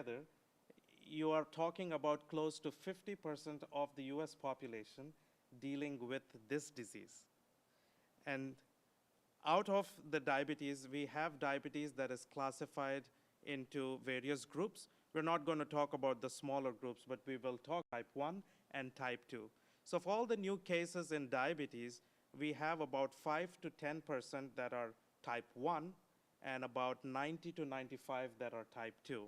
together, you are talking about close to 50% of the US population dealing with this disease. And out of the diabetes, we have diabetes that is classified into various groups. We're not going to talk about the smaller groups, but we will talk type 1 and type 2. So for all the new cases in diabetes, we have about 5 to 10% that are type 1 and about 90 to 95 that are type 2.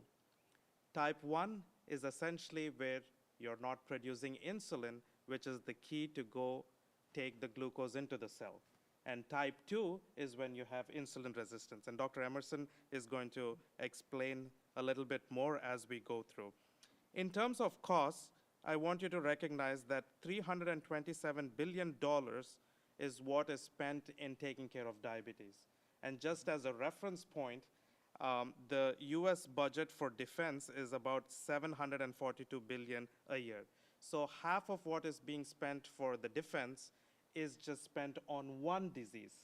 Type 1 is essentially where you're not producing insulin, which is the key to go take the glucose into the cell. And type 2 is when you have insulin resistance. And Dr. Emerson is going to explain a little bit more as we go through. In terms of costs, I want you to recognize that $327 billion is what is spent in taking care of diabetes. And just as a reference point, the US budget for defense is about $742 billion a year. So half of what is being spent for the defense is just spent on one disease.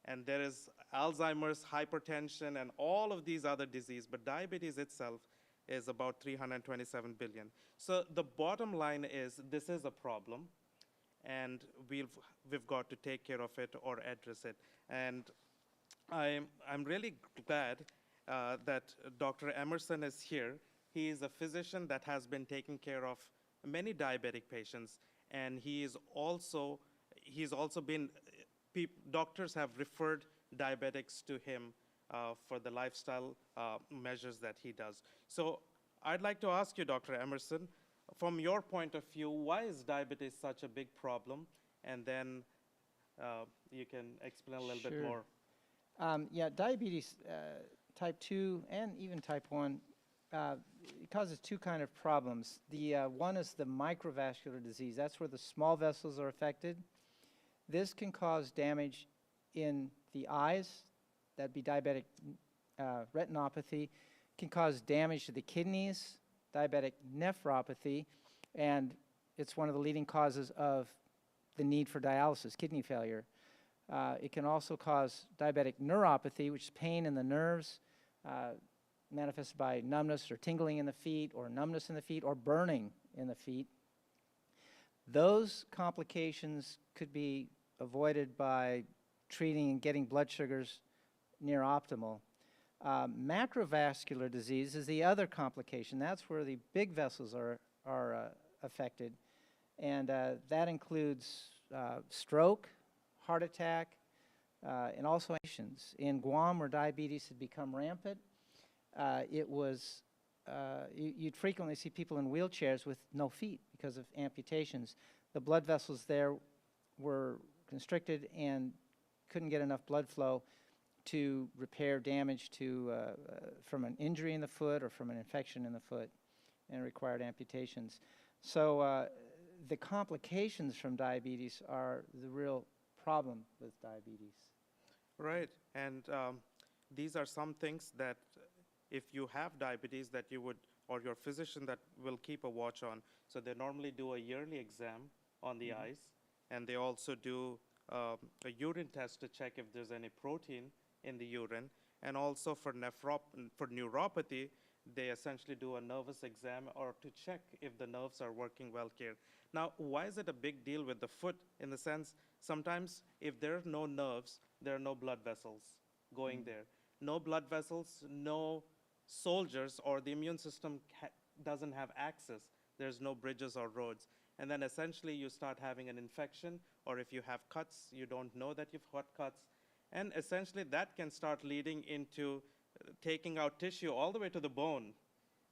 And there is Alzheimer's, hypertension, and all of these other diseases, but diabetes itself is about $327 billion. So the bottom line is this is a problem, and we've got to take care of it or address it. And I'm really glad that Dr. Emerson is here. He is a physician that has been taking care of many diabetic patients, and he's also been, doctors have referred diabetics to him for the lifestyle measures that he does. So I'd like to ask you, Dr. Emerson, from your point of view, why is diabetes such a big problem? And then you can explain a little bit more. Yeah, diabetes type 2 and even type 1, it causes two kind of problems. The one is the microvascular disease. That's where the small vessels are affected. This can cause damage in the eyes. That'd be diabetic retinopathy. Can cause damage to the kidneys, diabetic nephropathy, and it's one of the leading causes of the need for dialysis, kidney failure. It can also cause diabetic neuropathy, which is pain in the nerves, manifested by numbness or tingling in the feet, or numbness in the feet, or burning in the feet. Those complications could be avoided by treating and getting blood sugars near optimal. Macrovascular disease is the other complication. That's where the big vessels are affected, and that includes stroke, heart attack, and also patients. In Guam, where diabetes had become rampant, you'd frequently see people in wheelchairs with no feet because of amputations. The blood vessels there were constricted and couldn't get enough blood flow to repair damage from an injury in the foot or from an infection in the foot, and required amputations. So the complications from diabetes are the real problem with diabetes. Right, and these are some things that if you have diabetes that you would, or your physician that will keep a watch on. So they normally do a yearly exam on the eyes, and they also do a urine test to check if there's any protein in the urine. And also for neuropathy, they essentially do a nervous exam or to check if the nerves are working well here. Now, why is it a big deal with the foot? In the sense, sometimes if there are no nerves, there are no blood vessels going there. No blood vessels, no soldiers, or the immune system doesn't have access. There's no bridges or roads. And then essentially you start having an infection, or if you have cuts, you don't know that you've got cuts. And essentially that can start leading into taking out tissue all the way to the bone,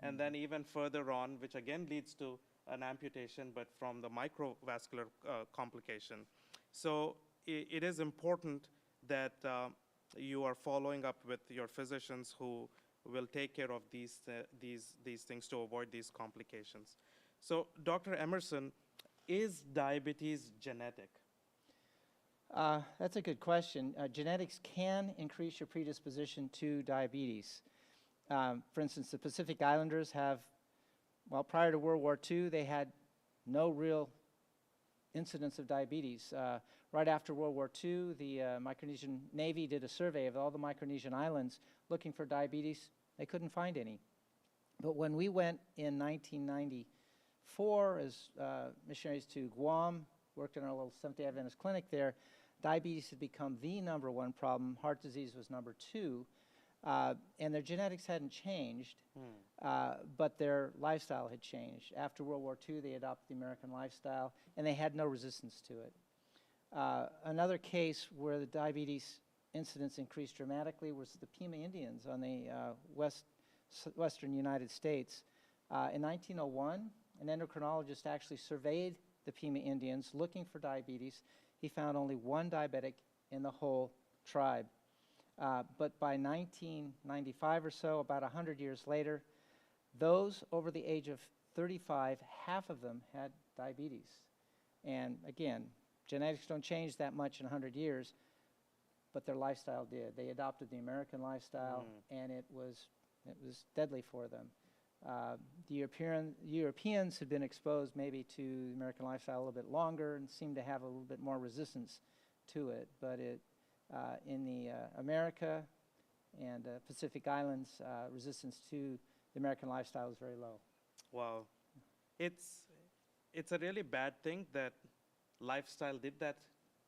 and then even further on, which again leads to an amputation, but from the microvascular complication. So it is important that you are following up with your physicians who will take care of these things to avoid these complications. So Dr. Emerson, is diabetes genetic? That's a good question. Genetics can increase your predisposition to diabetes. For instance, the Pacific Islanders have, well, prior to World War II, they had no real incidence of diabetes. Right after World War II, the Micronesian Navy did a survey of all the Micronesian islands looking for diabetes. They couldn't find any. But when we went in 1994 as missionaries to Guam, worked in our little Seventh-day Adventist clinic there, diabetes had become the #1 problem. Heart disease was #2. And their genetics hadn't changed, but their lifestyle had changed. After World War II, they adopted the American lifestyle, and they had no resistance to it. Another case where the diabetes incidence increased dramatically was the Pima Indians on the western United States. In 1901, an endocrinologist actually surveyed the Pima Indians looking for diabetes. He found only one diabetic in the whole tribe. But by 1995 or so, about 100 years later, those over the age of 35, half of them had diabetes. And again, genetics don't change that much in 100 years, but their lifestyle did. They adopted the American lifestyle, and it was deadly for them. The Europeans had been exposed maybe to the American lifestyle a little bit longer and seemed to have a little bit more resistance to it, but in the America and Pacific Islands, resistance to the American lifestyle is very low. Wow. It's a really bad thing that lifestyle did that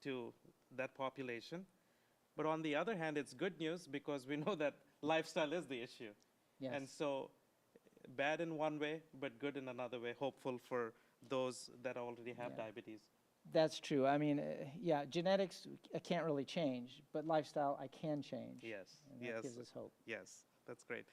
to that population. But on the other hand, it's good news because we know that lifestyle is the issue. Yes. And so bad in one way, but good in another way, hopeful for those that already have diabetes. That's true. I mean, yeah, genetics I can't really change, but lifestyle I can change. Yes. And that gives us hope. Yes, that's great.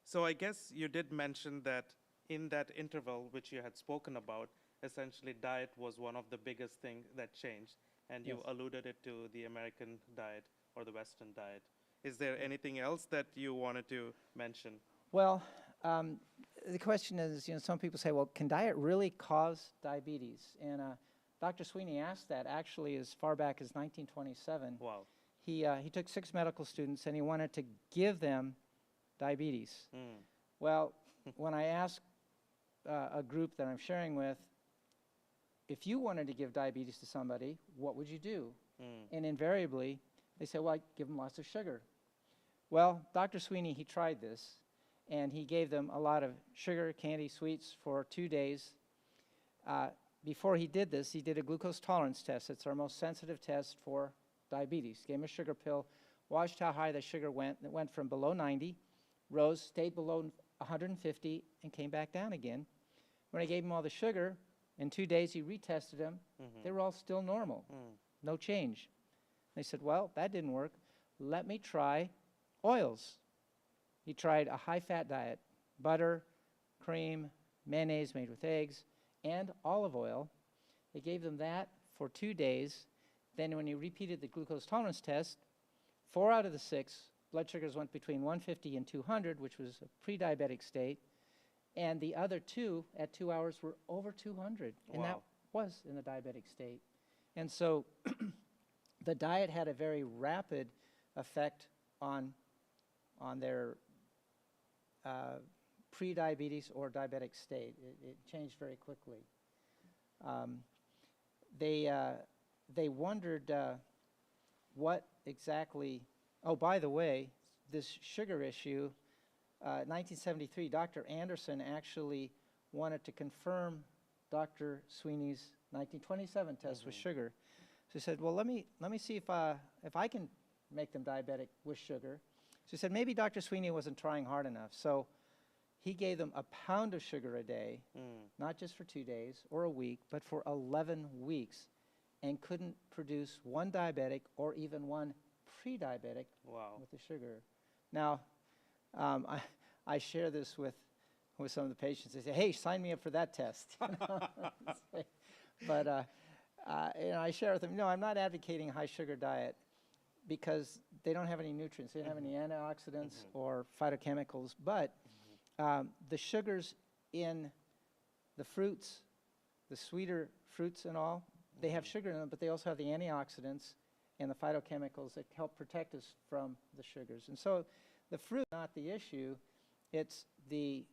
So I guess you did mention that in that interval, which you had spoken about, essentially diet was one of the biggest things that changed, and you alluded it to the American diet or the Western diet. Is there anything else that you wanted to mention? Well, the question is, some people say, well, can diet really cause diabetes? And Dr. Sweeney asked that actually as far back as 1927. Wow. He took 6 medical students and he wanted to give them diabetes. Well, when I asked a group that I'm sharing with, if you wanted to give diabetes to somebody, what would you do? And invariably, they say, well, I'd give them lots of sugar. Well, Dr. Sweeney, he tried this, and he gave them a lot of sugar, candy, sweets for 2 days. Before he did this, he did a glucose tolerance test. It's our most sensitive test for diabetes. Gave him a sugar pill, watched how high the sugar went. It went from below 90, rose, stayed below 150, and came back down again. When I gave him all the sugar, in 2 days he retested them. They were all still normal, no change. They said, well, that didn't work. Let me try oils. He tried a high-fat diet, butter, cream, mayonnaise made with eggs, and olive oil. They gave them that for 2 days. Then when he repeated the glucose tolerance test, 4 out of the 6 blood sugars went between 150 and 200, which was a pre-diabetic state, and the other 2 at 2 hours were over 200, and that was in the diabetic state. And so the diet had a very rapid effect on their pre-diabetes or diabetic state. It changed very quickly. They wondered what exactly, oh, by the way, this sugar issue, 1973, Dr. Anderson actually wanted to confirm Dr. Sweeney's 1927 test with sugar. So he said, well, let me see if I can make them diabetic with sugar. So he said, maybe Dr. Sweeney wasn't trying hard enough. So he gave them a pound of sugar a day, not just for 2 days or a week, but for 11 weeks, and couldn't produce one diabetic or even one pre-diabetic with the sugar. Now, I share this with some of the patients. They say, hey, sign me up for that test. But I share with them, I'm not advocating a high sugar diet because they don't have any nutrients. They don't have any antioxidants or phytochemicals. But the sugars in the fruits, the sweeter fruits and all, they have sugar in them, but they also have the antioxidants and the phytochemicals that help protect us from the sugars. And so the fruit is not the issue. It's the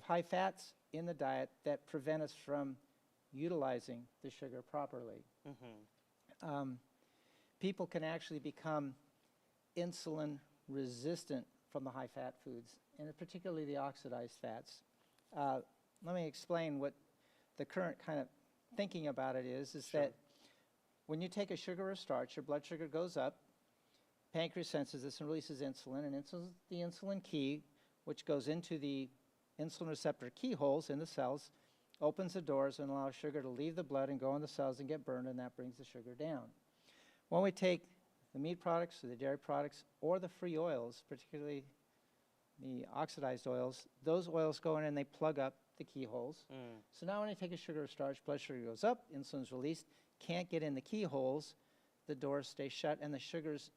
high fats in the diet that prevent us from utilizing the sugar properly. People can actually become insulin resistant from the high-fat foods, and particularly the oxidized fats. Let me explain what the current kind of thinking about it is Sure. that when you take a sugar or starch, your blood sugar goes up, pancreas senses this and releases insulin, and the insulin key, which goes into the insulin receptor keyholes in the cells, opens the doors and allows sugar to leave the blood and go in the cells and get burned, and that brings the sugar down. When we take the meat products or the dairy products or the free oils, particularly the oxidized oils, those oils go in and they plug up the keyholes. So now when you take a sugar or starch, blood sugar goes up, insulin's released, can't get in the keyholes, the doors stay shut, and the sugars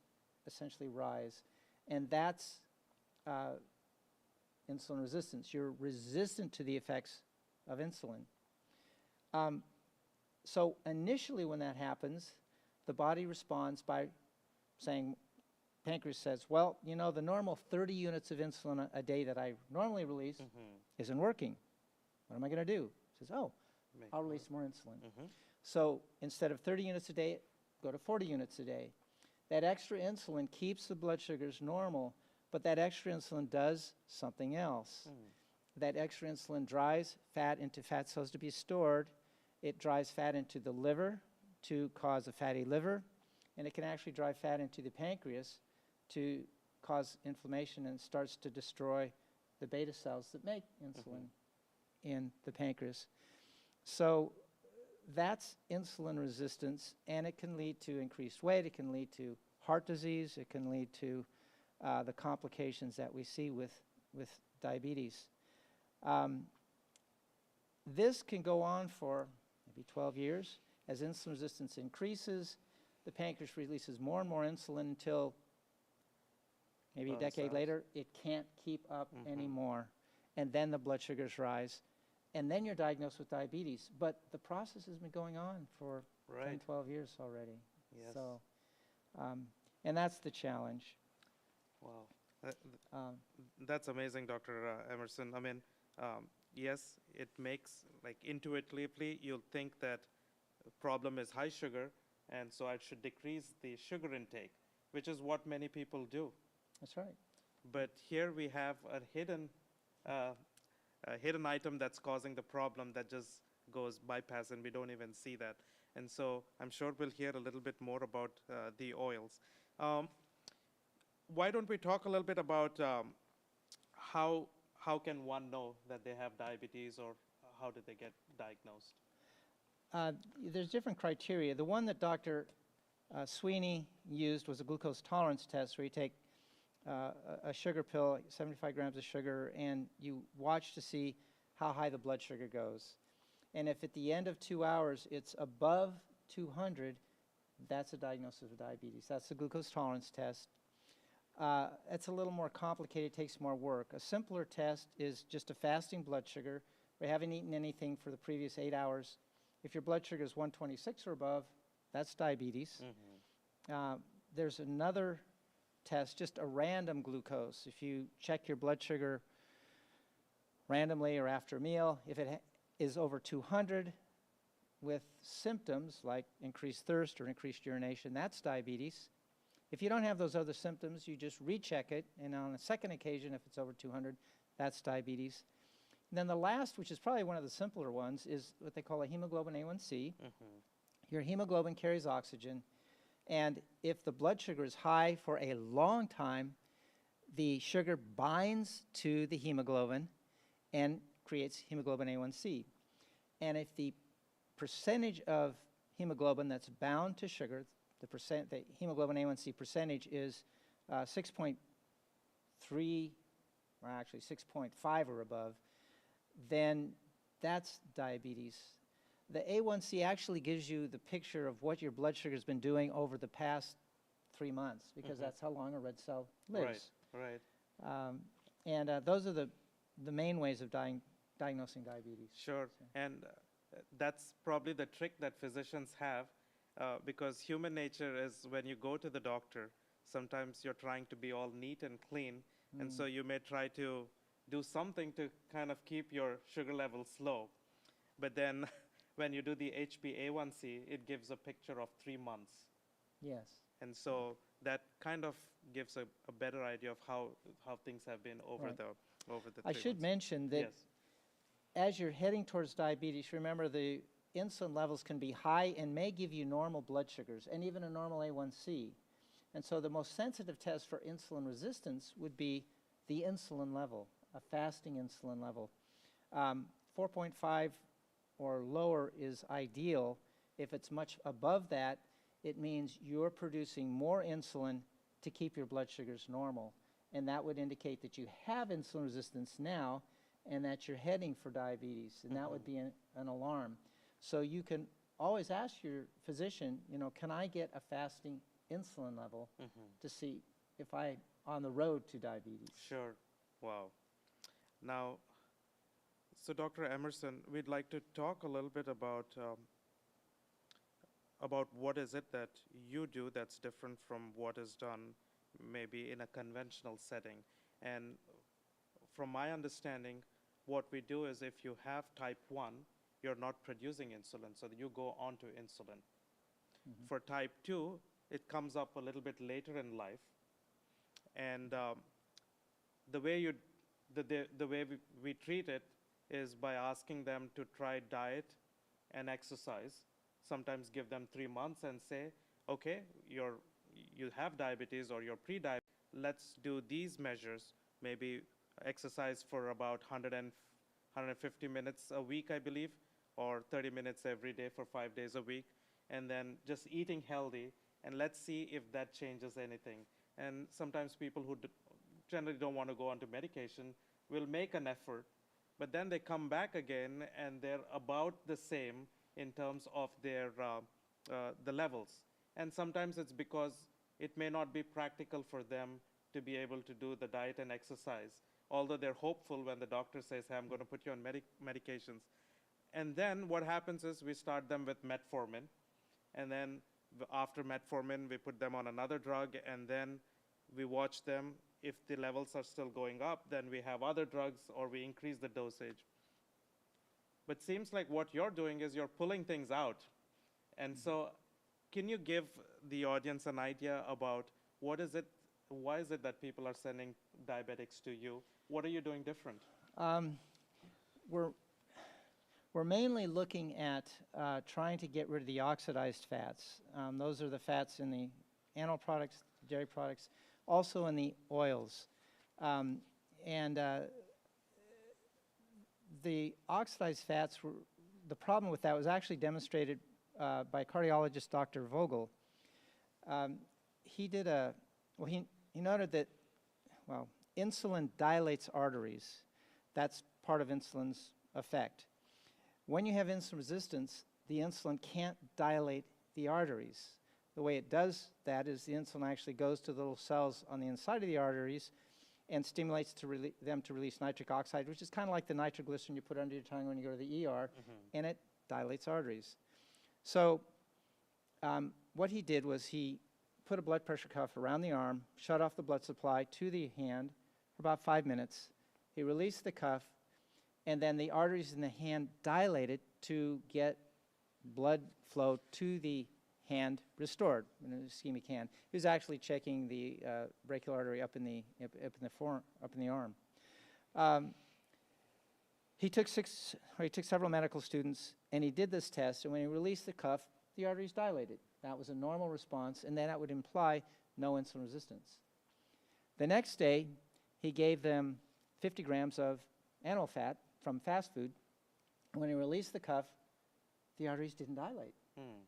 essentially rise. And that's insulin resistance. You're resistant to the effects of insulin. So initially when that happens, the body responds by saying, pancreas says, well, you know, the normal 30 units of insulin a day that I normally release isn't working. What am I going to do? It says, oh, I'll release more insulin. So instead of 30 units a day, go to 40 units a day. That extra insulin keeps the blood sugars normal, but that extra insulin does something else. That extra insulin drives fat into fat cells to be stored. It drives fat into the liver to cause a fatty liver, and it can actually drive fat into the pancreas to cause inflammation, and starts to destroy the beta cells that make insulin in the pancreas. So that's insulin resistance, and it can lead to increased weight, it can lead to heart disease, it can lead to the complications that we see with diabetes. This can go on for maybe 12 years. As insulin resistance increases, the pancreas releases more and more insulin until maybe a decade later, it can't keep up anymore. And then the blood sugars rise. And then you're diagnosed with diabetes. But the process has been going on for 10, 12 years already. Yes. So, and that's the challenge. Wow. That's amazing, Dr. Emerson. I mean, yes, it makes, like, intuitively, you'll think that the problem is high sugar, and so I should decrease the sugar intake, which is what many people do. That's right. But here we have a hidden item that's causing the problem that just goes bypass, and we don't even see that. And so I'm sure we'll hear a little bit more about the oils. Why don't we talk a little bit about how can one know that they have diabetes, or how do they get diagnosed? There's different criteria. The one that Dr. Sweeney used was a glucose tolerance test, where you take a sugar pill, 75 grams of sugar, and you watch to see how high the blood sugar goes. And if at the end of 2 hours it's above 200, that's a diagnosis of diabetes. That's the glucose tolerance test. It's a little more complicated, takes more work. A simpler test is just a fasting blood sugar. We haven't eaten anything for the previous 8 hours. If your blood sugar is 126 or above, that's diabetes. There's another test, just a random glucose. If you check your blood sugar randomly or after a meal, if it is over 200 with symptoms like increased thirst or increased urination, that's diabetes. If you don't have those other symptoms, you just recheck it, and on a second occasion, if it's over 200, that's diabetes. And then the last, which is probably one of the simpler ones, is what they call a hemoglobin A1C. Your hemoglobin carries oxygen, and if the blood sugar is high for a long time, the sugar binds to the hemoglobin and creates hemoglobin A1C. And if the percentage of hemoglobin that's bound to sugar, the hemoglobin A1C percentage is 6.3, or actually 6.5 or above, then that's diabetes. The A1C actually gives you the picture of what your blood sugar has been doing over the past 3 months, because that's how long a red cell lives. Right. And those are the main ways of diagnosing diabetes. Sure. So. And that's probably the trick that physicians have, because human nature is, when you go to the doctor, sometimes you're trying to be all neat and clean, and so you may try to do something to kind of keep your sugar levels low. But then when you do the HbA1c, it gives a picture of 3 months. Yes. And so that kind of gives a better idea of how things have been over Right. over the I 3 should months. mention that Yes. as you're heading towards diabetes, remember the insulin levels can be high and may give you normal blood sugars and even a normal A1C. And so the most sensitive test for insulin resistance would be the insulin level, a fasting insulin level. 4.5 or lower is ideal. If it's much above that, it means you're producing more insulin to keep your blood sugars normal. And that would indicate that you have insulin resistance now and that you're heading for diabetes. And that would be an alarm. So you can always ask your physician, you know, can I get a fasting insulin level to see if I'm on the road to diabetes? Sure. Wow. Now, so Dr. Emerson, we'd like to talk a little bit about what is it that you do that's different from what is done maybe in a conventional setting. And from my understanding, what we do is if you have type 1, you're not producing insulin, so you go on to insulin. For type 2, it comes up a little bit later in life. And the way we treat it is by asking them to try diet and exercise. Sometimes give them 3 months and say, okay, you have diabetes or you're pre-diabetic. Let's do these measures, maybe exercise for about 150 minutes a week, I believe, or 30 minutes every day for 5 days a week, and then just eating healthy, and let's see if that changes anything. And sometimes people who generally don't want to go onto medication will make an effort, but then they come back again and they're about the same in terms of their the levels. And sometimes it's because it may not be practical for them to be able to do the diet and exercise, although they're hopeful when the doctor says, hey, I'm going to put you on medications. And then what happens is we start them with metformin, and then after metformin, we put them on another drug, and then we watch them. If the levels are still going up, then we have other drugs, or we increase the dosage. But seems like what you're doing is you're pulling things out. And so can you give the audience an idea about why is it that people are sending diabetics to you? What are you doing different? We're mainly looking at trying to get rid of the oxidized fats. Those are the fats in the animal products, dairy products, also in the oils. The oxidized fats, the problem with that was actually demonstrated by cardiologist Dr. Vogel. He noted that, well, insulin dilates arteries. That's part of insulin's effect. When you have insulin resistance, the insulin can't dilate the arteries. The way it does that is the insulin actually goes to the little cells on the inside of the arteries and stimulates them to release nitric oxide, which is kind of like the nitroglycerin you put under your tongue when you go to the ER, and it dilates arteries. So what he did was he put a blood pressure cuff around the arm, shut off the blood supply to the hand for about 5 minutes. He released the cuff, and then the arteries in the hand dilated to get blood flow to the hand restored in an ischemic hand. He was actually checking the brachial artery up in the arm. He took several medical students, and he did this test, and when he released the cuff, the arteries dilated. That was a normal response, and then that would imply no insulin resistance. The next day, he gave them 50 grams of animal fat from fast food. When he released the cuff, the arteries didn't dilate.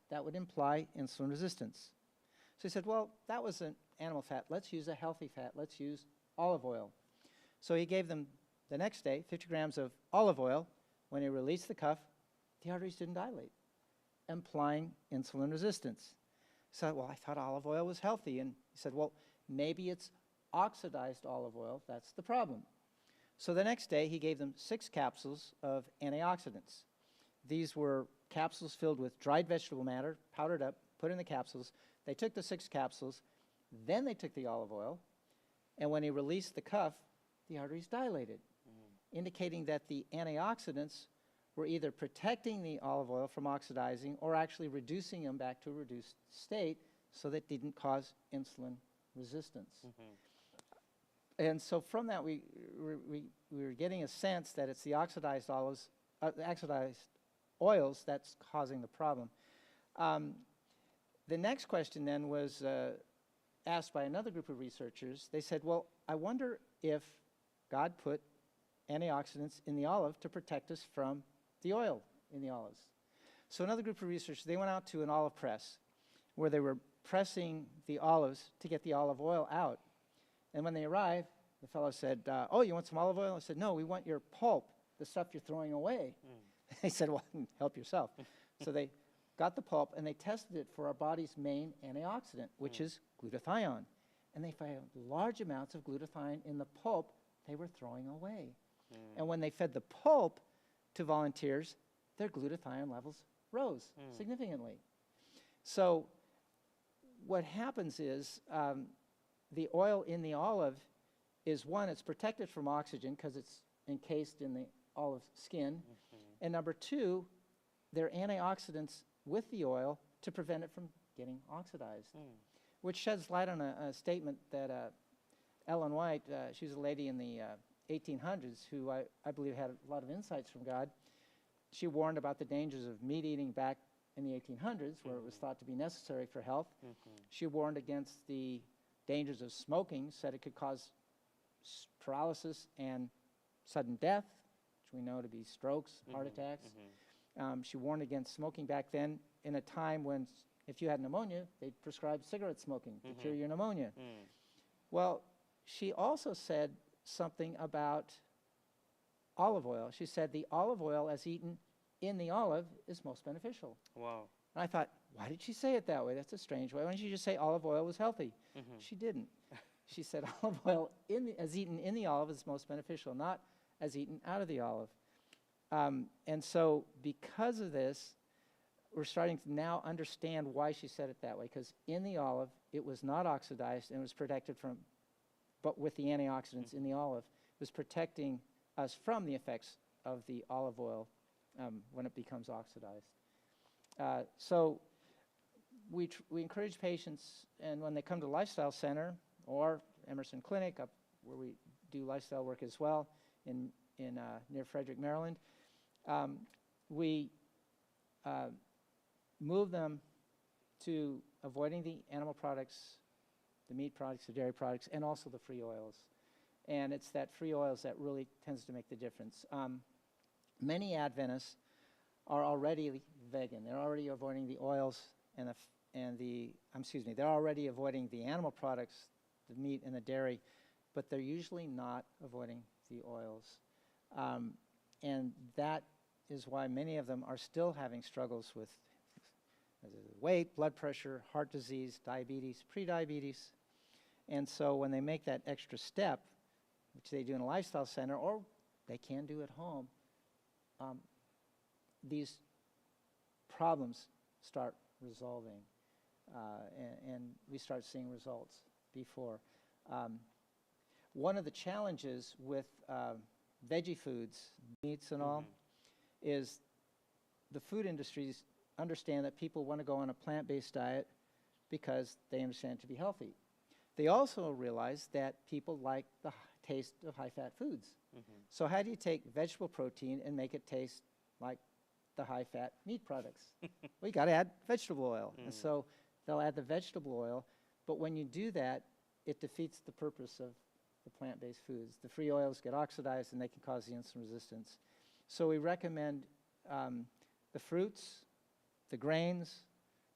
That would imply insulin resistance. So he said, well, that was an animal fat. Let's use a healthy fat. Let's use olive oil. So he gave them the next day 50 grams of olive oil. When he released the cuff, the arteries didn't dilate, implying insulin resistance. So, well, I thought olive oil was healthy. And he said, well, maybe it's oxidized olive oil. That's the problem. So the next day, he gave them 6 capsules of antioxidants. These were capsules filled with dried vegetable matter, powdered up, put in the capsules. They took the 6 capsules, then they took the olive oil, and when he released the cuff, the arteries dilated, indicating that the antioxidants were either protecting the olive oil from oxidizing or actually reducing them back to a reduced state so that it didn't cause insulin resistance. Mhm. And so from that, we were getting a sense that it's the oxidized oils that's causing the problem. The next question then was asked by another group of researchers. They said, well, I wonder if God put antioxidants in the olive to protect us from the oil in the olives. So another group of researchers, they went out to an olive press where they were pressing the olives to get the olive oil out. And when they arrived, the fellow said, oh, you want some olive oil? I said, no, we want your pulp, the stuff you're throwing away. They said, well, help yourself. So they got the pulp and they tested it for our body's main antioxidant, which is glutathione. And they found large amounts of glutathione in the pulp they were throwing away. And when they fed the pulp to volunteers, their glutathione levels rose significantly. So what happens is the oil in the olive is, one, it's protected from oxygen because it's encased in the olive skin. And number two, there are antioxidants with the oil to prevent it from getting oxidized, which sheds light on a statement that Ellen White, she was a lady in the 1800s who I believe had a lot of insights from God. She warned about the dangers of meat eating back in the 1800s, where it was thought to be necessary for health. She warned against the dangers of smoking, said it could cause paralysis and sudden death, which we know to be strokes, heart attacks. She warned against smoking back then in a time when if you had pneumonia, they'd prescribe cigarette smoking to cure your pneumonia. Well, she also said something about olive oil. She said the olive oil as eaten in the olive is most beneficial. Wow. And I thought, why did she say it that way? That's a strange way. Why didn't she just say olive oil was healthy? She didn't. She said olive oil as eaten in the olive is most beneficial, not as eaten out of the olive. And so because of this, we're starting to now understand why she said it that way, because in the olive, it was not oxidized and was protected from, but with the antioxidants in the olive, it was protecting us from the effects of the olive oil when it becomes oxidized. So we encourage patients, and when they come to Lifestyle Center or Emerson Clinic, up where we do lifestyle work as well, in near Frederick, Maryland, we move them to avoiding the animal products, the meat products, the dairy products, and also the free oils. And it's that free oils that really tends to make the difference. Many Adventists are already vegan. They're already avoiding the oils they're already avoiding the animal products, the meat and the dairy, but they're usually not avoiding the oils. And that is why many of them are still having struggles with weight, blood pressure, heart disease, diabetes, prediabetes. And so when they make that extra step, which they do in a lifestyle center, or they can do at home, these problems start resolving, and we start seeing results before. One of the challenges with veggie foods, meats and all, is the food industries understand that people want to go on a plant-based diet because they understand it to be healthy. They also realize that people like the taste of high-fat foods. So how do you take vegetable protein and make it taste like the high-fat meat products? Well, you got to add vegetable oil. And so they'll add the vegetable oil, but when you do that, it defeats the purpose of the plant-based foods. The free oils get oxidized and they can cause the insulin resistance. So we recommend the fruits, the grains,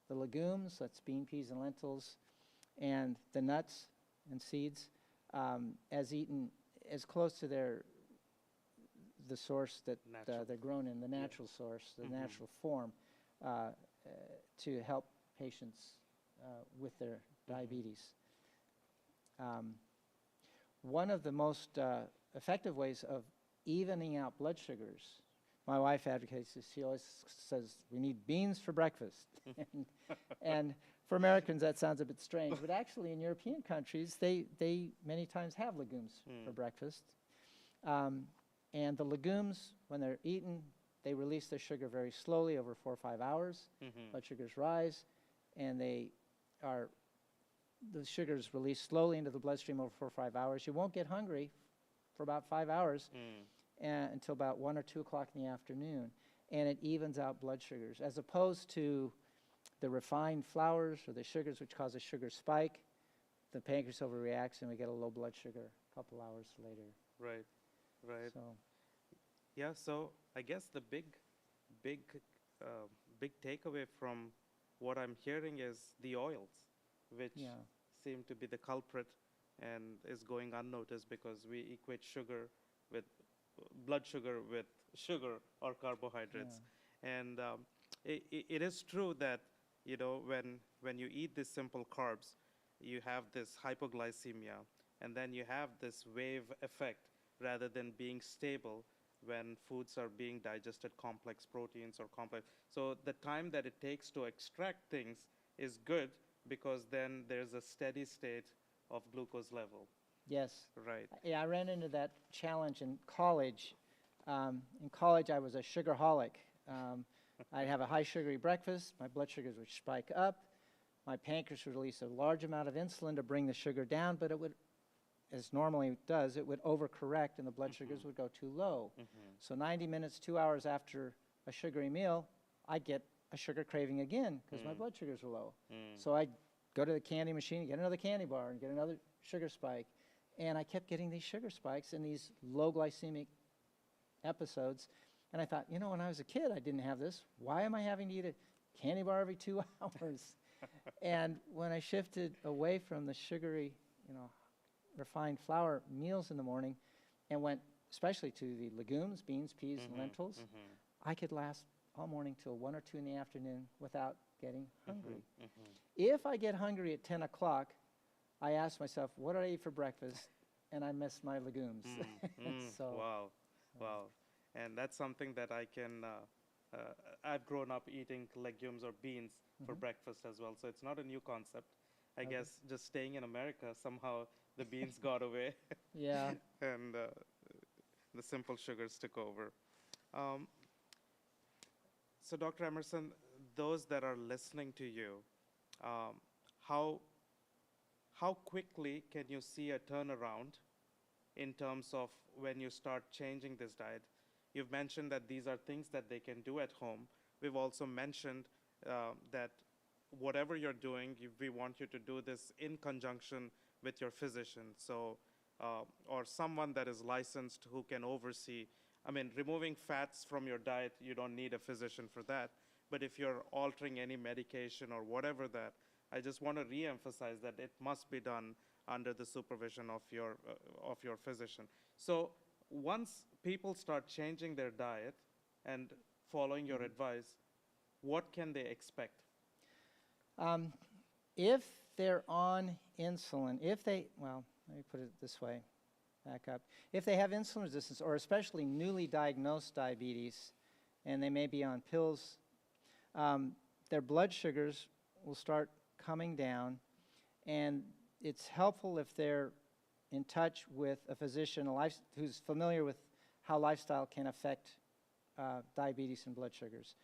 the legumes, that's bean, peas, and lentils, and the nuts and seeds as eaten as close to the source that they're grown in, the natural source, the natural form, to help patients with their diabetes. One of the most effective ways of evening out blood sugars, my wife advocates this. She always says, we need beans for breakfast. and for Americans, that sounds a bit strange, but actually in European countries, they many times have legumes for breakfast. And the legumes, when they're eaten, they release their sugar very slowly over 4 or 5 hours. Blood sugars rise, and they are the sugar is released slowly into the bloodstream over 4 or 5 hours. You won't get hungry for about 5 hours until about 1 or 2 o'clock in the afternoon, and it evens out blood sugars, as opposed to the refined flours or the sugars which cause a sugar spike. The pancreas overreacts and we get a low blood sugar a couple hours later. Right, right. So, Yeah, so I guess the big, big takeaway from what I'm hearing is the oils, which yeah, seem to be the culprit and is going unnoticed because we equate sugar with blood sugar with sugar or carbohydrates. And it is true that, you know, when you eat these simple carbs, you have this hypoglycemia, and then you have this wave effect rather than being stable when foods are being digested, complex proteins or complex. So the time that it takes to extract things is good because then there's a steady state of glucose level. yes. Right. Yeah, I ran into that challenge in college. In college, I was a sugarholic. I'd have a high sugary breakfast, my blood sugars would spike up, my pancreas would release a large amount of insulin to bring the sugar down, but it would, as normally does, it would overcorrect and the blood sugars would go too low. So 90 minutes, 2 hours after a sugary meal, I'd get a sugar craving again because my blood sugars were low. So I'd go to the candy machine, get another candy bar, and get another sugar spike. And I kept getting these sugar spikes and these low glycemic episodes. And I thought, you know, when I was a kid, I didn't have this. Why am I having to eat a candy bar every 2 hours? And when I shifted away from the sugary, you know, refined flour meals in the morning and went especially to the legumes, beans, peas, and lentils, I could last all morning till 1 or 2 in the afternoon without getting hungry. If I get hungry at 10 o'clock, I ask myself, what did I eat for breakfast? And I miss my legumes. So, Wow, wow. And that's something that I can, I've grown up eating legumes or beans for breakfast as well. So it's not a new concept. I guess just staying in America, somehow the beans got away yeah. and the simple sugars took over. So Dr. Emerson, those that are listening to you, how quickly can you see a turnaround in terms of when you start changing this diet? You've mentioned that these are things that they can do at home. We've also mentioned that whatever you're doing, we want you to do this in conjunction with your physician, so or someone that is licensed who can oversee. I mean, removing fats from your diet, you don't need a physician for that. But if you're altering any medication or whatever that, I just want to re-emphasize that it must be done under the supervision of your physician. So once people start changing their diet and following your advice, what can they expect? If they're on insulin, well, let me put it this way, back up. If they have insulin resistance, or especially newly diagnosed diabetes, and they may be on pills, their blood sugars will start coming down, and it's helpful if they're in touch with a physician who's familiar with how lifestyle can affect diabetes and blood sugars.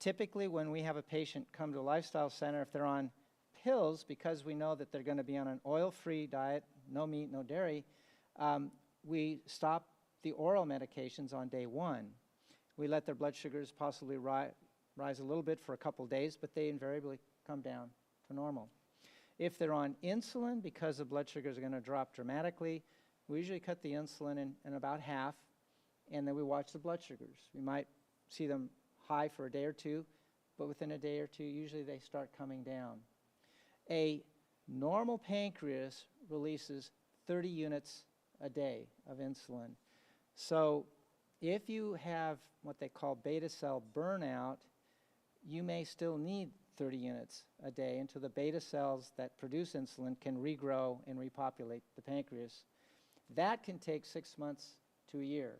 Typically, when we have a patient come to a lifestyle center, if they're on pills, because we know that they're going to be on an oil-free diet, no meat, no dairy, we stop the oral medications on day 1. We let their blood sugars possibly rise a little bit for a couple days, but they invariably come down to normal. If they're on insulin, because the blood sugars are going to drop dramatically, we usually cut the insulin in about half, and then we watch the blood sugars. We might see them high for a day or two, but within a day or two, usually they start coming down. A normal pancreas releases 30 units a day of insulin. So if you have what they call beta cell burnout, you may still need 30 units a day until the beta cells that produce insulin can regrow and repopulate the pancreas. That can take 6 months to a year.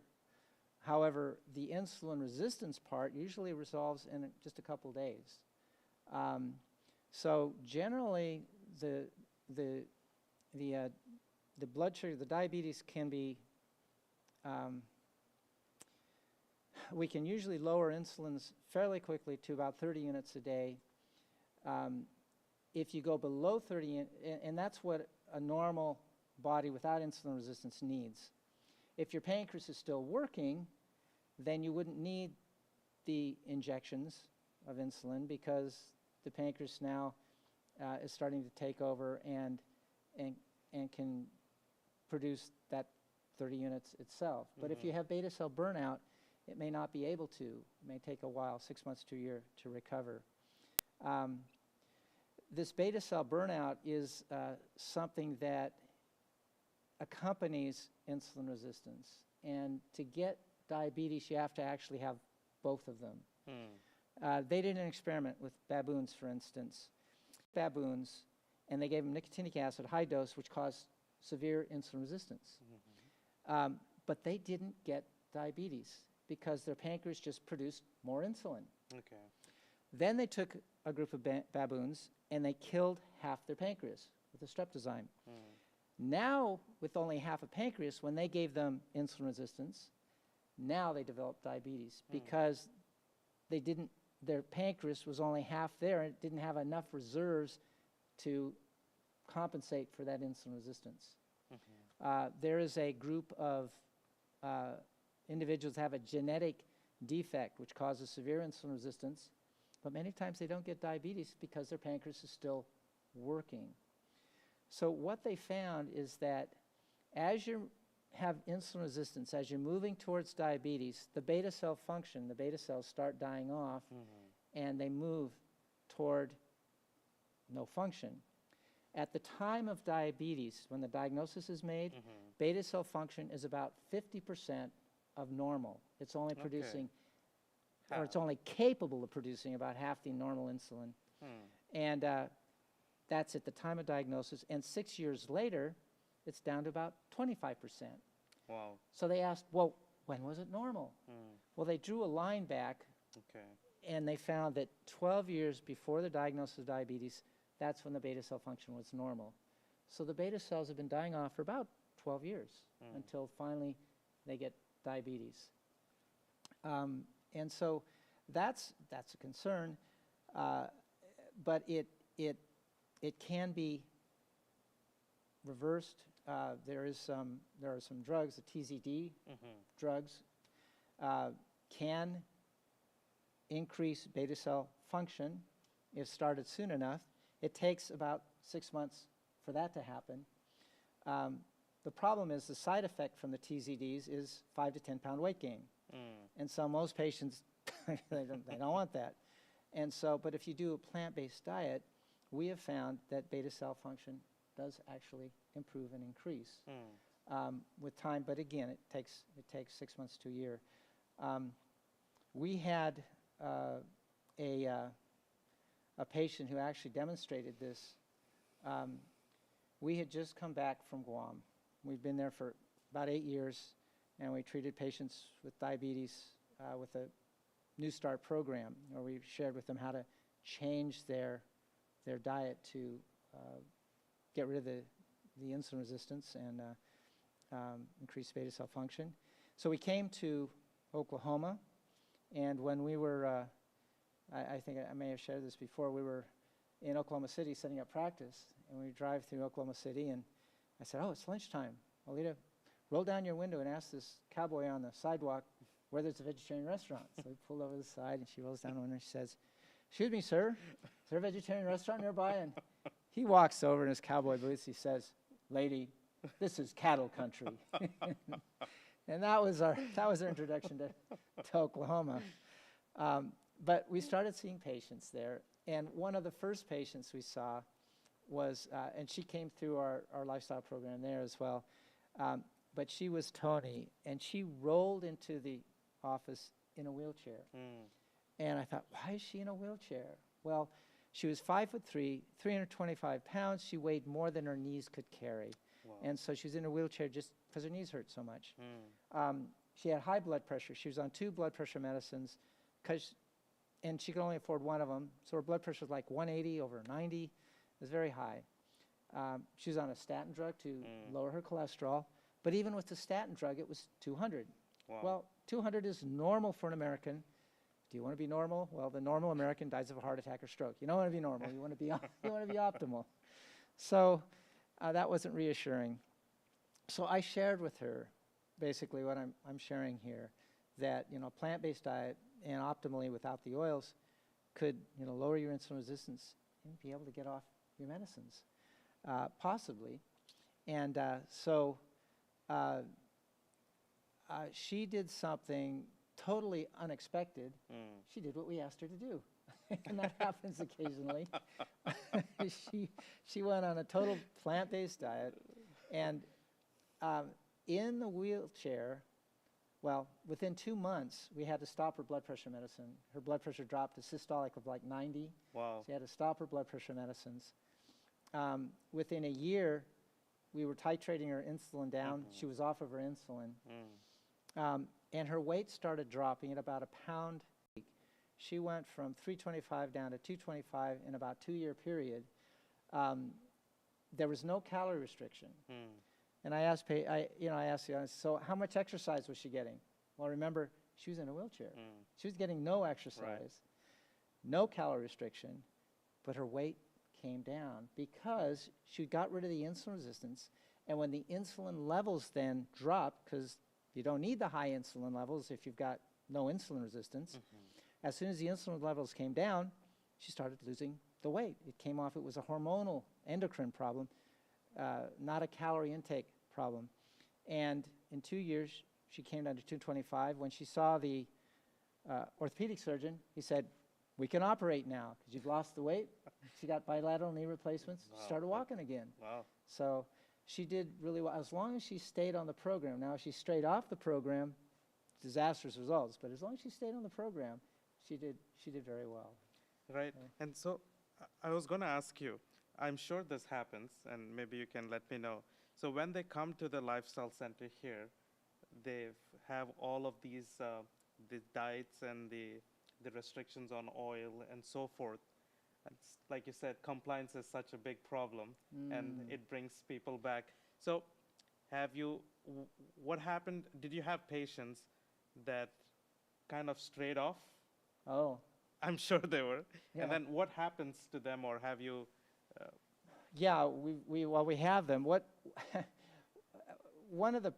However, the insulin resistance part usually resolves in just a couple days. So generally, the blood sugar, the diabetes can be, we can usually lower insulins fairly quickly to about 30 units a day. if you go below 30, and that's what a normal body without insulin resistance needs. If your pancreas is still working, then you wouldn't need the injections of insulin because the pancreas now is starting to take over and can produce that 30 units itself. But if you have beta cell burnout, it may not be able to. It may take a while, 6 months to a year, to recover. This beta cell burnout is something that accompanies insulin resistance. And to get diabetes, you have to actually have both of them. They did an experiment with baboons, for instance. Baboons, and they gave them nicotinic acid, high dose, which caused severe insulin resistance. But they didn't get diabetes because their pancreas just produced more insulin. Okay. Then they took a group of baboons and they killed half their pancreas with a streptozyme. Now, with only half a pancreas, when they gave them insulin resistance, now they developed diabetes because they didn't, their pancreas was only half there and it didn't have enough reserves to compensate for that insulin resistance. There is a group of individuals that have a genetic defect which causes severe insulin resistance, but many times they don't get diabetes because their pancreas is still working. So what they found is that as you have insulin resistance, as you're moving towards diabetes, the beta cell function, the beta cells start dying off and they move toward no function. At the time of diabetes, when the diagnosis is made, beta cell function is about 50% of normal. It's only producing, or it's only capable of producing about half the normal insulin. And that's at the time of diagnosis. And 6 years later, it's down to about 25%. Wow. So they asked, well, when was it normal? Well, they drew a line back, and they found that 12 years before the diagnosis of diabetes, that's when the beta cell function was normal. So the beta cells have been dying off for about 12 years until finally they get diabetes. And so that's a concern, but it can be reversed. There are some drugs, the TZD drugs, can increase beta cell function if started soon enough. It takes about 6 months for that to happen. The problem is the side effect from the TZDs is 5 to 10 pound weight gain. And so most patients, they don't want that. And so, but if you do a plant-based diet, we have found that beta cell function does actually improve and increase with time. But again, it takes 6 months to a year. We had a patient who actually demonstrated this. We had just come back from Guam. We've been there for about 8 years, and we treated patients with diabetes with a New Start program, where we shared with them how to change their diet to get rid of the insulin resistance and increase beta cell function. So we came to Oklahoma, and when we were, I think I may have shared this before, we were in Oklahoma City setting up practice, and we drive through Oklahoma City, and I said, oh, it's lunchtime. Alita, roll down your window and ask this cowboy on the sidewalk where there's a vegetarian restaurant. So we pulled over the side, and she rolls down the window, and she says, excuse me, sir, is there a vegetarian restaurant nearby? And he walks over in his cowboy boots. He says, lady, this is cattle country. And that was our introduction to Oklahoma. But we started seeing patients there. And one of the first patients we saw was, and she came through our lifestyle program there as well, but she was Tony, and she rolled into the office in a wheelchair. And I thought, why is she in a wheelchair? Well, she was 5'3", 325 pounds. She weighed more than her knees could carry. Wow. And so she was in a wheelchair just because her knees hurt so much. She had high blood pressure. She was on 2 blood pressure medicines, and she could only afford one of them. So her blood pressure was like 180 over 90. It was very high. She was on a statin drug to lower her cholesterol. But even with the statin drug, it was 200. Wow. Well, 200 is normal for an American. Do you want to be normal? Well, the normal American dies of a heart attack or stroke. You don't want to be normal. You want to be you want to be optimal. So that wasn't reassuring. So I shared with her basically what I'm sharing here, that plant-based diet and optimally without the oils could lower your insulin resistance and be able to get off your medicines, possibly. And so she did something totally unexpected. She did what we asked her to do. And that happens occasionally. she went on a total plant-based diet, and in the wheelchair, well, within 2 months, we had to stop her blood pressure medicine. Her blood pressure dropped to systolic of like 90. Wow. So we had to stop her blood pressure medicines. Within a year, we were titrating her insulin down. She was off of her insulin. And her weight started dropping at about a pound a week. She went from 325 down to 225 in about a 2-year period. There was no calorie restriction. And I asked, I asked the audience, so how much exercise was she getting? Well, remember, she was in a wheelchair. She was getting no exercise, no calorie restriction, but her weight came down because she got rid of the insulin resistance. And when the insulin levels then drop, because you don't need the high insulin levels if you've got no insulin resistance, as soon as the insulin levels came down, she started losing the weight. It came off, it was a hormonal endocrine problem, not a calorie intake problem. And in 2 years, she came down to 225. When she saw the orthopedic surgeon, he said, we can operate now because you've lost the weight. She got bilateral knee replacements. She started walking again. Wow. So she did really well as long as she stayed on the program. Now, if she strayed off the program, disastrous results. But as long as she stayed on the program, she did very well. Right. And so I was going to ask you, I'm sure this happens, and maybe you can let me know. So when they come to the lifestyle center here, they have all of these the diets and the restrictions on oil and so forth. And like you said, compliance is such a big problem, and it brings people back. So what happened? Did you have patients that kind of strayed off? Oh. I'm sure they were. Yeah. And then what happens to them, or have you? Yeah, we have them. One of the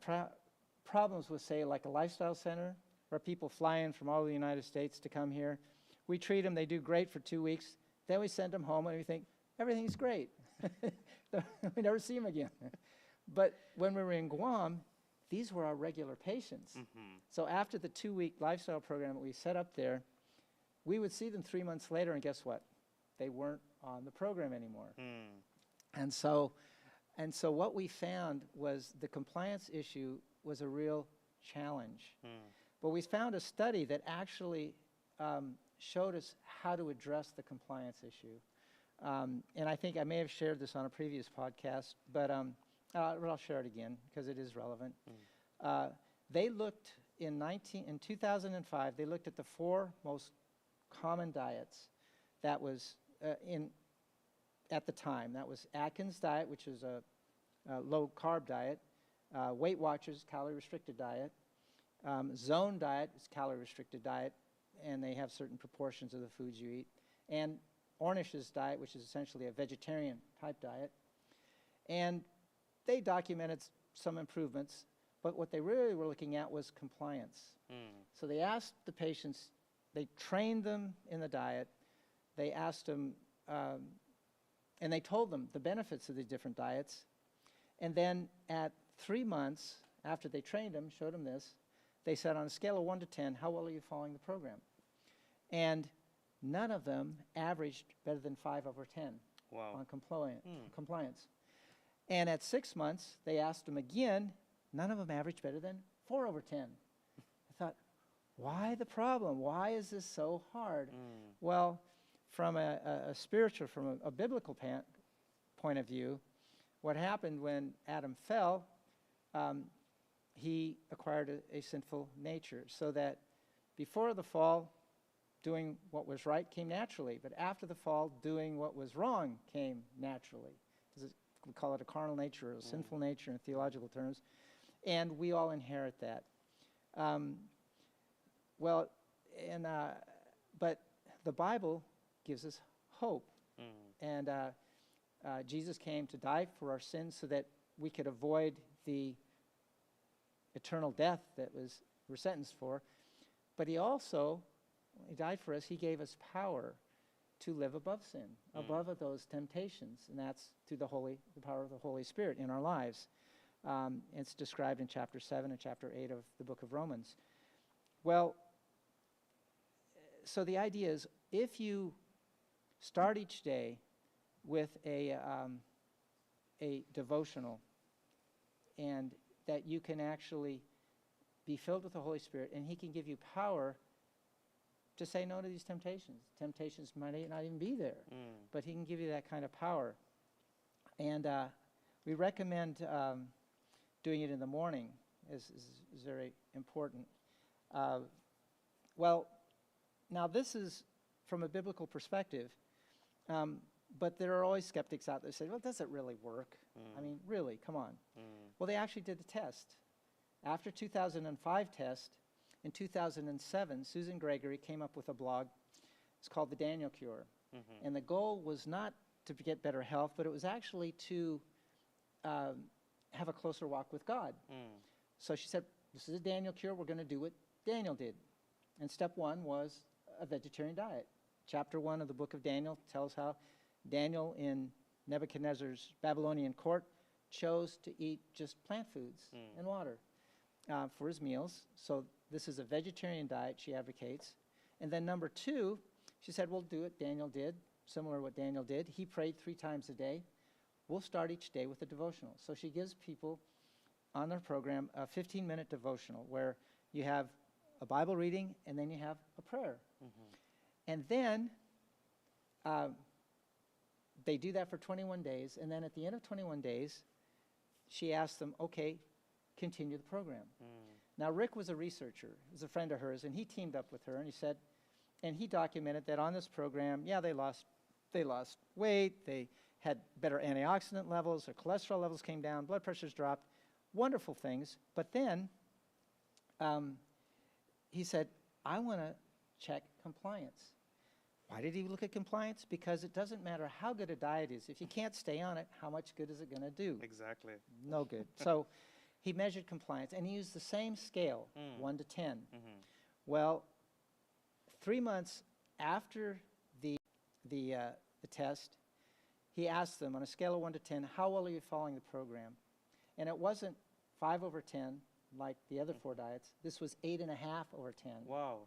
problems with, say, like a lifestyle center, where people fly in from all over the United States to come here, we treat them, they do great for 2 weeks, then we send them home and we think, everything's great. We never see them again. But when we were in Guam, these were our regular patients. So after the 2-week lifestyle program that we set up there, we would see them 3 months later, and guess what? They weren't on the program anymore. And so what we found was the compliance issue was a real challenge. But we found a study that actually showed us how to address the compliance issue. And I think I may have shared this on a previous podcast, but I'll share it again because it is relevant. They looked in 2005, they looked at the 4 most common diets that was at the time. That was Atkins diet, which is a low-carb diet, Weight Watchers calorie-restricted diet, Zone diet is calorie-restricted diet, and they have certain proportions of the foods you eat, and Ornish's diet, which is essentially a vegetarian-type diet. And they documented some improvements, but what they really were looking at was compliance. So they asked the patients, they trained them in the diet, they asked them, and they told them the benefits of the different diets, and then at 3 months, after they trained them, showed them this, they said on a scale of 1 to 10, how well are you following the program? And none of them averaged better than 5 over 10 on compliance. And at 6 months, they asked them again, none of them averaged better than 4 over 10. I thought, why the problem? Why is this so hard? Well, from a spiritual, from a biblical point of view, what happened when Adam fell, he acquired a sinful nature, so that before the fall, doing what was right came naturally, but after the fall, doing what was wrong came naturally. We call it a carnal nature, or a sinful nature in theological terms, and we all inherit that. But the Bible gives us hope. Mm. And Jesus came to die for our sins so that we could avoid the eternal death that we're sentenced for. But he also, when he died for us, he gave us power to live above sin, above those temptations. And that's through the power of the Holy Spirit in our lives. It's described in chapter 7 and chapter 8 of the book of Romans. Well, so the idea is, if you start each day with a devotional, and that you can actually be filled with the Holy Spirit, and he can give you power to say no to these temptations. Temptations might not even be there, but he can give you that kind of power. And we recommend doing it in the morning is very important. Well, now this is from a biblical perspective, but there are always skeptics out there who say, well, does it really work? I mean, really, come on. Well, they actually did the test. After 2005 test, in 2007, Susan Gregory came up with a blog. It's called The Daniel Cure. And the goal was not to get better health, but it was actually to have a closer walk with God. So she said, this is a Daniel cure. We're going to do what Daniel did. And step one was a vegetarian diet. Chapter 1 of the book of Daniel tells how Daniel in Nebuchadnezzar's Babylonian court chose to eat just plant foods and water for his meals. So this is a vegetarian diet she advocates. And then number 2, she said, we'll do what Daniel did, similar to what Daniel did. He prayed 3 times a day. We'll start each day with a devotional. So she gives people on their program a 15-minute devotional where you have a Bible reading and then you have a prayer. And then they do that for 21 days. And then at the end of 21 days, she asked them, okay, continue the program. Now, Rick was a researcher. He was a friend of hers, and he teamed up with her, and he said, and he documented that on this program, yeah, they lost weight, they had better antioxidant levels, their cholesterol levels came down, blood pressures dropped, wonderful things. But then he said, I want to check compliance. Why did he look at compliance? Because it doesn't matter how good a diet is. If you can't stay on it, how much good is it going to do? Exactly. No good. So he measured compliance, and he used the same scale, 1 to 10. Well, 3 months after the test, he asked them on a scale of 1 to 10, how well are you following the program? And it wasn't 5 over 10 like the other 4 diets. This was 8.5 over 10. Wow.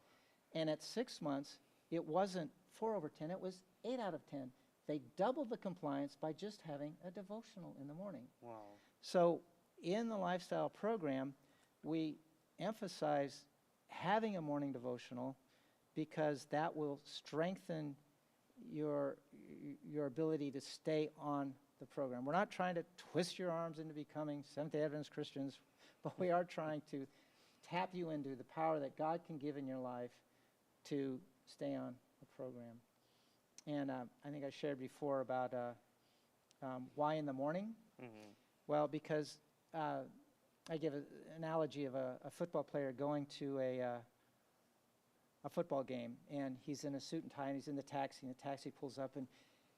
And at 6 months, it wasn't 4 over 10, it was 8 out of 10. They doubled the compliance by just having a devotional in the morning. Wow. So in the lifestyle program, we emphasize having a morning devotional because that will strengthen your ability to stay on the program. We're not trying to twist your arms into becoming Seventh-day Adventist Christians, but we are trying to tap you into the power that God can give in your life to stay on the program. And I think I shared before about why in the morning. Well, because I give an analogy of a football player going to a football game, and he's in a suit and tie, and he's in the taxi pulls up, and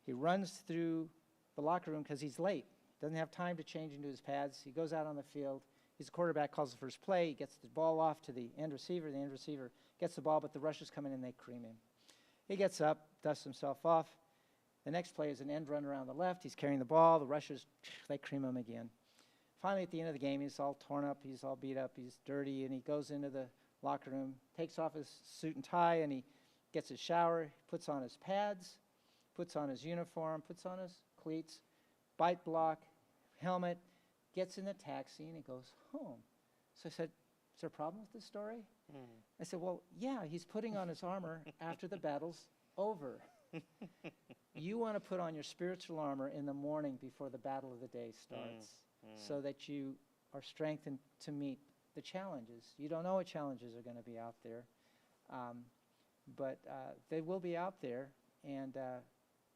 he runs through the locker room because he's late. Doesn't have time to change into his pads. He goes out on the field. He's a quarterback, calls the first play. He gets the ball off to the end receiver. The end receiver gets the ball, but the rushers come in and they cream him. He gets up, dusts himself off. The next play is an end run around the left. He's carrying the ball. The rushers, they cream him again. Finally, at the end of the game, he's all torn up. He's all beat up. He's dirty, and he goes into the locker room, takes off his suit and tie, and he gets his shower, puts on his pads, puts on his uniform, puts on his cleats, bite block, helmet, gets in the taxi, and he goes home. So I said, is there a problem with this story? I said, well, yeah, he's putting on his armor after the battle's over. You want to put on your spiritual armor in the morning before the battle of the day starts so that you are strengthened to meet the challenges. You don't know what challenges are going to be out there, but they will be out there, and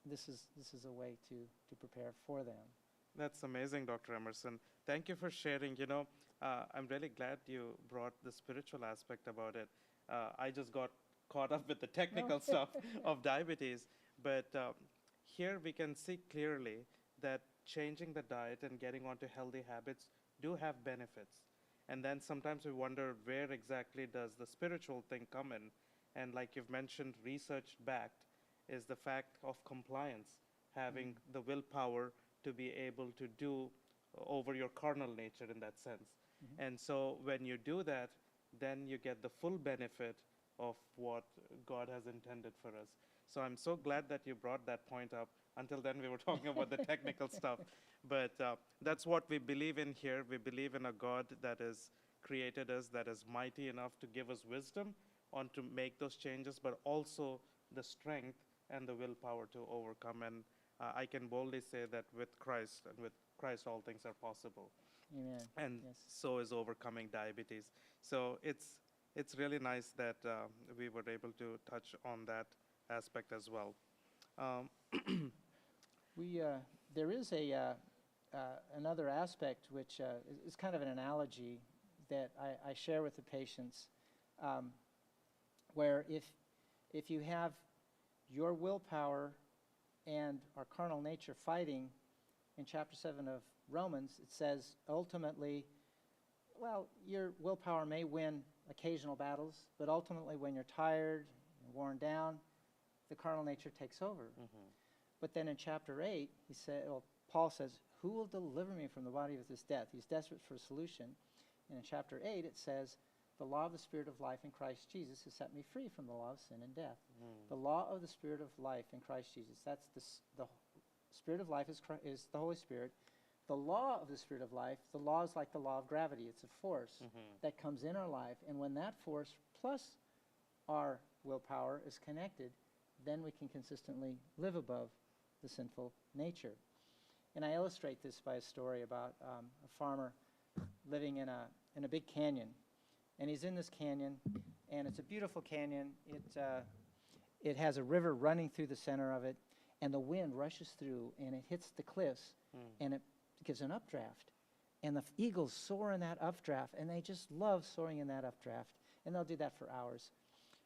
this is a way to prepare for them. That's amazing, Dr. Emerson. Thank you for sharing. You know, I'm really glad you brought the spiritual aspect about it. I just got caught up with the technical stuff of diabetes. But here we can see clearly that changing the diet and getting onto healthy habits do have benefits. And then sometimes we wonder where exactly does the spiritual thing come in. And like you've mentioned, research backed is the fact of compliance, having the willpower to be able to do over your carnal nature in that sense. And so when you do that, then you get the full benefit of what God has intended for us. So I'm so glad that you brought that point up. Until then, we were talking about the technical stuff. But that's what we believe in here. We believe in a God that has created us, that is mighty enough to give us wisdom on to make those changes, but also the strength and the willpower to overcome. And I can boldly say that with Christ, and with Christ, all things are possible. Amen. And Yes. so is overcoming diabetes. So it's really nice that we were able to touch on that aspect as well. There is another aspect which is kind of an analogy that I share with the patients, where if you have your willpower and our carnal nature fighting, in chapter 7 of Romans, it says ultimately, well, your willpower may win occasional battles, but ultimately when you're tired and worn down, the carnal nature takes over. But then in chapter 8, Paul says, who will deliver me from the body of this death? He's desperate for a solution. And in chapter 8, it says, the law of the Spirit of life in Christ Jesus has set me free from the law of sin and death. The law of the Spirit of life in Christ Jesus. That's the Spirit of life is the Holy Spirit. The law of the Spirit of life, the law is like the law of gravity. It's a force that comes in our life. And when that force plus our willpower is connected, then we can consistently live above the sinful nature. And I illustrate this by a story about a farmer living in a big canyon. And he's in this canyon, and it's a beautiful canyon. It has a river running through the center of it, and the wind rushes through, and it hits the cliffs, and it gives an updraft. And the eagles soar in that updraft, and they just love soaring in that updraft, and they'll do that for hours.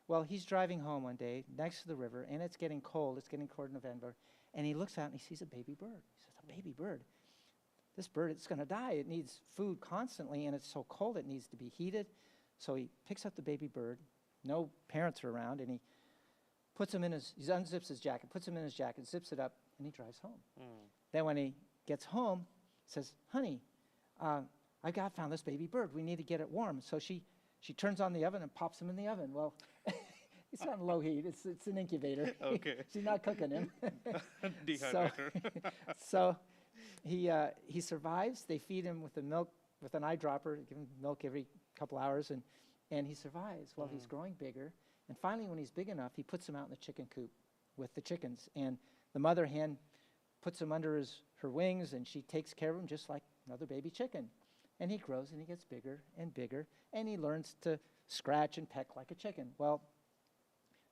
Well, he's driving home one day next to the river, and it's getting cold. It's getting cold in November, and he looks out, and he sees a baby bird. He says, a baby bird. This bird, it's going to die. It needs food constantly, and it's so cold it needs to be heated. So he picks up the baby bird. No parents are around, and he unzips his jacket, puts him in his jacket, zips it up, and he drives home. Then when he gets home, says, honey, I found this baby bird. We need to get it warm. So she turns on the oven and pops him in the oven. Well, it's on low heat. It's an incubator. Okay. She's not cooking him. Dehydrator. So he survives. They feed him with the milk, with an eyedropper, give him milk every couple hours, and he survives. Well, he's growing bigger. And finally, when he's big enough, he puts him out in the chicken coop with the chickens. And the mother hen puts him under her wings, and she takes care of him just like another baby chicken. And he grows, and he gets bigger and bigger, and he learns to scratch and peck like a chicken. Well,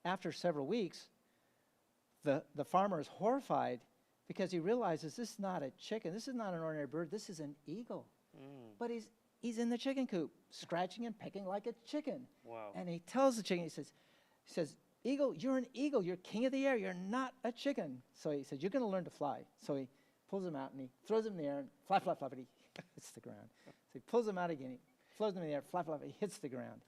after several weeks, the farmer is horrified because he realizes this is not a chicken. This is not an ordinary bird. This is an eagle. But he's in the chicken coop, scratching and pecking like a chicken. Wow. And he tells the chicken, he says, eagle, you're an eagle. You're king of the air. You're not a chicken. So he says, you're going to learn to fly. So he pulls him out, and he throws him in the air, and flap, flap, flap, and he hits the ground. So he pulls him out again. He floats him in the air, flap, flap, he hits the ground.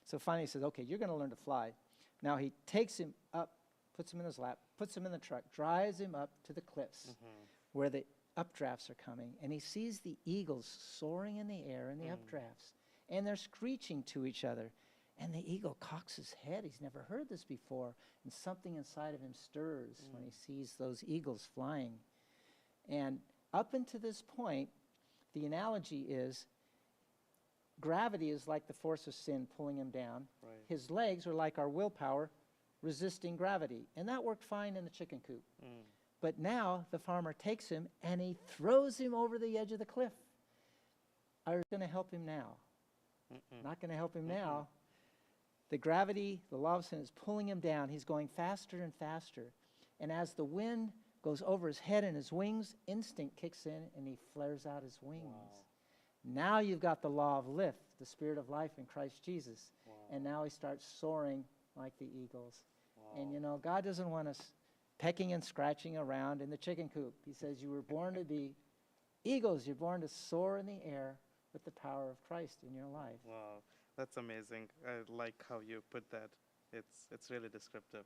So finally he says, okay, you're going to learn to fly. Now he takes him up, puts him in his lap, puts him in the truck, drives him up to the cliffs where the updrafts are coming, and he sees the eagles soaring in the air in the updrafts, and they're screeching to each other. And the eagle cocks his head. He's never heard this before, and something inside of him stirs when he sees those eagles flying. And up until this point, the analogy is gravity is like the force of sin pulling him down. Right. His legs are like our willpower resisting gravity, and that worked fine in the chicken coop. But now the farmer takes him and he throws him over the edge of the cliff. Are you going to help him now? Not going to help him now. The gravity, the law of sin is pulling him down. He's going faster and faster. And as the wind goes over his head and his wings, instinct kicks in and he flares out his wings. Wow. Now you've got the law of lift, the Spirit of life in Christ Jesus. Wow. And now he starts soaring like the eagles. Wow. And you know, God doesn't want us pecking and scratching around in the chicken coop. He says you were born to be eagles. You're born to soar in the air with the power of Christ in your life. Wow, that's amazing. I like how you put that. It's really descriptive.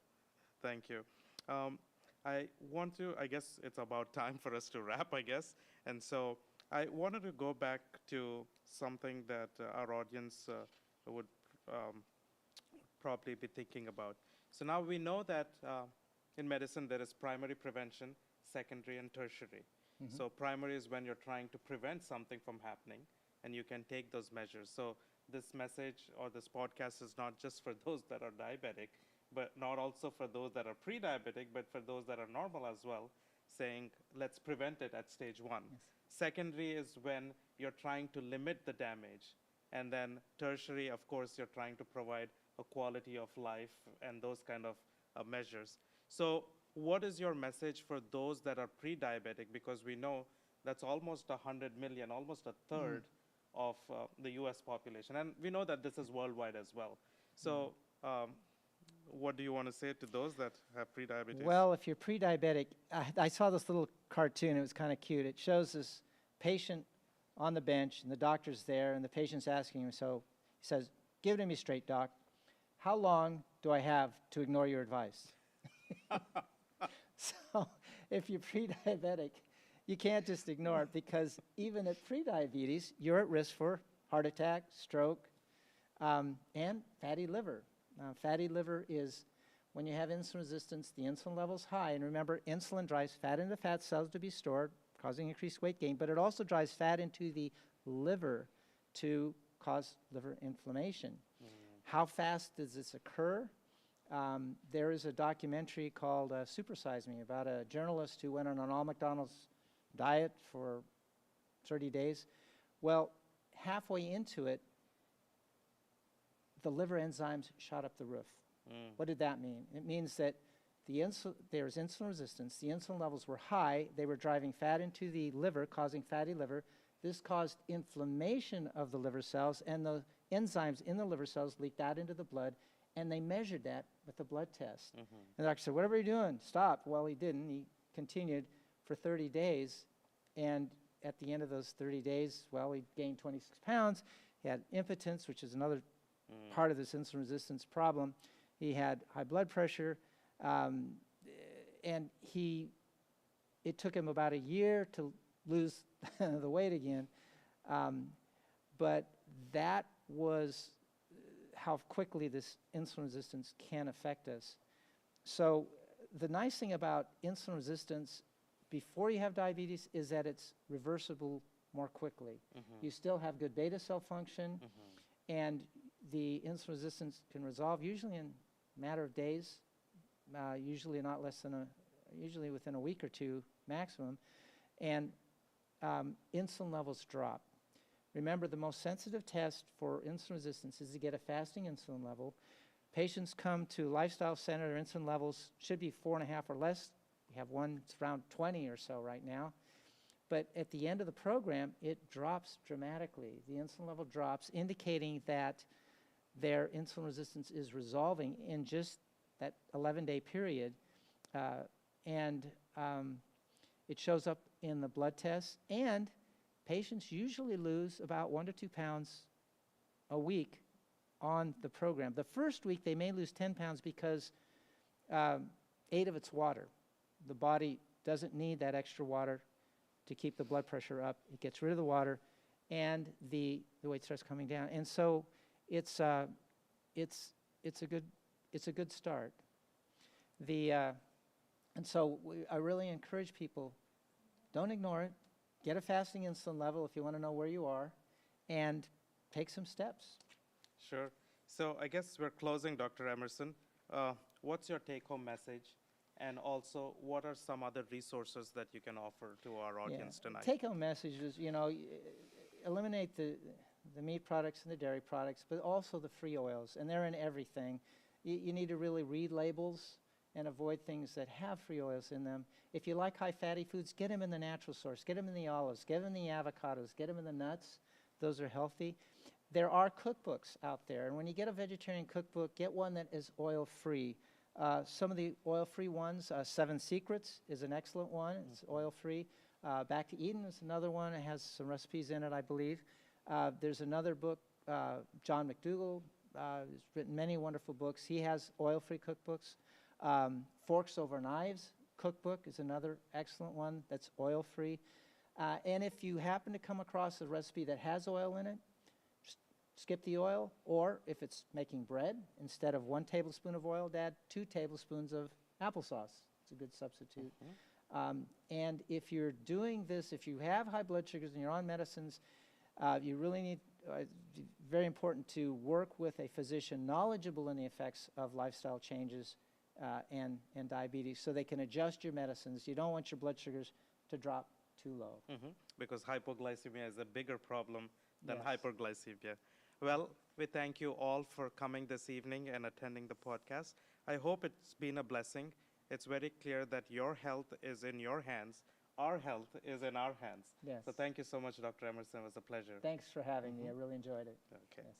Thank you. Um, I want to, I guess it's about time for us to wrap, I guess. And so I wanted to go back to something that our audience would um, probably be thinking about. So now we know that in medicine there is primary prevention, secondary, and tertiary. Mhm. So primary is when you're trying to prevent something from happening, and you can take those measures. So this message or this podcast is not just for those that are diabetic, but not also for those that are pre-diabetic, but for those that are normal as well, saying let's prevent it at stage 1. Yes. Secondary is when you're trying to limit the damage. And then tertiary, of course, you're trying to provide a quality of life and those kind of measures. So what is your message for those that are pre-diabetic? Because we know that's almost 100 million, almost a third of the US population. And we know that this is worldwide as well. So what do you want to say to those that have pre-diabetes? Well, if you're pre-diabetic, I saw this little cartoon. It was kind of cute. It shows this patient on the bench, and the doctor's there, and the patient's asking him, so he says, "Give it to me straight, doc. How long do I have to ignore your advice?" So if you're pre-diabetic, you can't just ignore it, because even at pre-diabetes, you're at risk for heart attack, stroke, and fatty liver. Fatty liver is when you have insulin resistance, the insulin level's high. And remember, insulin drives fat into fat cells to be stored, causing increased weight gain, but it also drives fat into the liver to cause liver inflammation. How fast does this occur? There is a documentary called Supersize Me about a journalist who went on an all McDonald's diet for 30 days. Well, halfway into it, the liver enzymes shot up the roof. What did that mean? It means that there's insulin resistance. The insulin levels were high. They were driving fat into the liver, causing fatty liver. This caused inflammation of the liver cells, and the enzymes in the liver cells leaked out into the blood, and they measured that with a blood test. And the doctor said, "Whatever you're doing, stop." Well, he didn't. He continued for 30 days, and at the end of those 30 days, well, he gained 26 pounds. He had impotence, which is another part of this insulin resistance problem. He had high blood pressure, and it took him about a year to lose the weight again. But that was how quickly this insulin resistance can affect us. So the nice thing about insulin resistance before you have diabetes is that it's reversible more quickly. You still have good beta cell function, and the insulin resistance can resolve usually in a matter of days, usually not less than usually within a week or two maximum, and insulin levels drop. Remember, the most sensitive test for insulin resistance is to get a fasting insulin level. Patients come to Lifestyle Center, their insulin levels should be 4.5 or less. We have one that's around 20 or so right now. But at the end of the program, it drops dramatically. The insulin level drops, indicating that their insulin resistance is resolving in just that 11-day period. It shows up in the blood tests, and patients usually lose about 1 to 2 pounds a week on the program. The first week, they may lose 10 pounds because 8 of it's water. The body doesn't need that extra water to keep the blood pressure up. It gets rid of the water, and the weight starts coming down. And so it's a good start. And so I really encourage people, don't ignore it. Get a fasting insulin level if you want to know where you are, and take some steps. Sure. So I guess we're closing, Dr. Emerson. What's your take-home message? And also, what are some other resources that you can offer to our audience tonight? Take-home message is, eliminate the meat products and the dairy products, but also the free oils, and they're in everything. You need to really read labels and avoid things that have free oils in them. If you like high fatty foods, get them in the natural source. Get them in the olives. Get them in the avocados. Get them in the nuts. Those are healthy. there are cookbooks out there, and when you get a vegetarian cookbook, get one that is oil-free. Some of the oil-free ones, Seven Secrets is an excellent one. It's oil-free. Back to Eden is another one. It has some recipes in it, I believe. There's another book, John McDougall has written many wonderful books. He has oil-free cookbooks. Forks Over Knives cookbook is another excellent one that's oil-free. And if you happen to come across a recipe that has oil in it, just skip the oil, or if it's making bread, instead of 1 tablespoon of oil, add 2 tablespoons of applesauce. It's a good substitute. And if you're doing this, if you have high blood sugars and you're on medicines, you really need, very important to work with a physician knowledgeable in the effects of lifestyle changes and diabetes, so they can adjust your medicines. You don't want your blood sugars to drop too low. Because hypoglycemia is a bigger problem than Yes. hyperglycemia. Well, we thank you all for coming this evening and attending the podcast. I hope it's been a blessing. It's very clear that your health is in your hands. Our health is in our hands. Yes. So thank you so much, Dr. Emerson. It was a pleasure. Thanks for having me. I really enjoyed it. Okay. Yes.